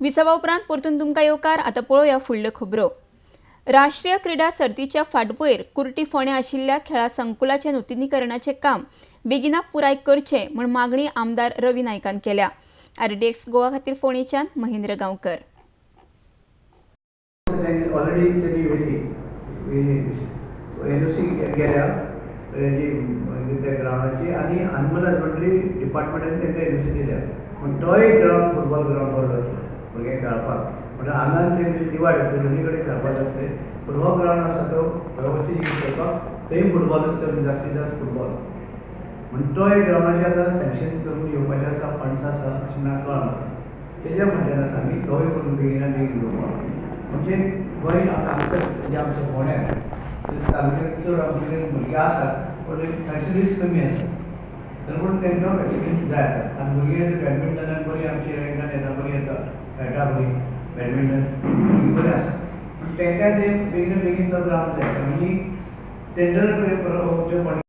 विसावा उपरांत परतून तुमकां येवकार. आतां पळोवया फुडल्यो खबरो. राष्ट्रीय क्रीडा सर्तीच्या फाटभुंयेर कुर्टी फोंड्यां आशिल्ल्या खेळा संकुलाचे नूतनीकरणाचें काम बेगिना पुराय करचें म्हूण मागणी आमदार रवी नायकान केल्या. RDX गोवा खातीर फोंडेच्यान महेंद्र गांवकर. ऑलरेडी त्यांनी एनओसी गेल्या त्या ग्रावंडाची आनी एनिमल हजबंड्री डिपार्टमेंटान तांकां एनओसी दिल्या. पूण तोय ग्रावंड फुटबॉल ग्रावंड बरो जातलो भुरग्यांक खेळपाक. म्हणजे हांगान ते दिवाड दोनी कडेन खेळपाक जातले. पूण हो ग्रावंड आसा तो वेवस्थीत यूज करपाक थंय फुटबॉल चड जास्तीत जास्त फुटबॉल. म्हणजे तोय ग्रावंडाचें आतां सँक्शन करून येवपाचें आसा, फंड्स आसा अशें म्हाका कळना. तेज्या फाटल्यान आसा आमी तोय करून बेगिना बेगीन घेवपाक. म्हणजे गोंय हांगासर जे आमच्या फोंड्यान तालुक्यांत चड आमचे भुरगे आसात पूण फॅसिलिटीज कमी आसा. तर पूण तांकां फॅसिलिटीज जाय आनी भुरगे बॅडमिंटनान बरी आमची रँकान येता, बरी येता, खेळटा बरी बॅडमिंटन भुरगीं बरी आसा. पूण तांकां ते बेगिना बेगीन तो ग्रावंड जाय. आनी टेंडर ग्रावंड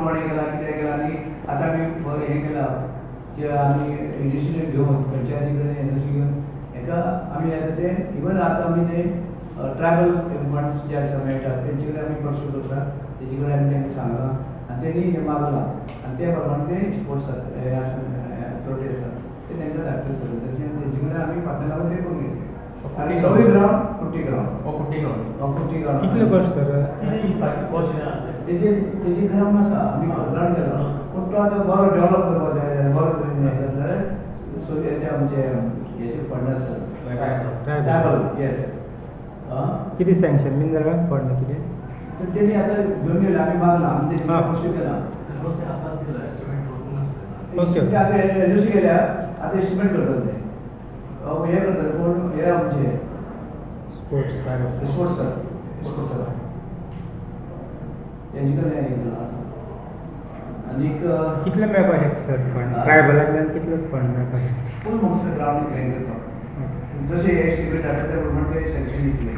कोणें केला, कितें केला आनी आतां आमी हें केलां की आमी इनिशिएटीव घेवन पंचायती कडेन एनओसी घेवन हाका आमी आतां ते इवन आतां आमी ते ट्रायबल फंड्स जे आसा मेळटा तेंचे कडेन आमी पर्स्यू करता. तेजे कडेन आमी तांकां सांगलां आनी तेणी हें मागलां आनी त्या प्रमाणे ते स्पोर्ट्स हे आसा ट्रॉफी आसा ते तांकां धाडटा सगळे. तशें तेंचे कडेन आमी फाटल्यान लागून ते करून घेतले. आनी नवी ग्रावंड कुट्टी ग्रावंड कितले वर्ष सर तेजी ग्रावंड आसा आमी ग्रावंड केला. पूण तो आतां बरो डेवलप करपाक जाय, बरो करून हें जाल्यार सो ते आमचे हेचे फंड आसा ट्रायबल येस किती सँक्शन बीन जालां फंड कितें तर तेणी आतां घेवन गेला. आमी मागला आमी तेजी पर्स्यू केला. ओके आतां एनओसी गेल्या आतां एस्टिमेट करतात ते हे करतात कोण हे आमचे स्पोर्ट्स सर तेंचे कडेन हें केलां आसा. आनीक कितले मेळपाक शकता सर फंड ट्रायबलांतल्यान कितले फंड मेळपाक शकता? फूल म्हाका ग्रावंड क्लियर करपाक जशें एस्टिमेट जाता त्या प्रमाणे ते सँक्शन दितले.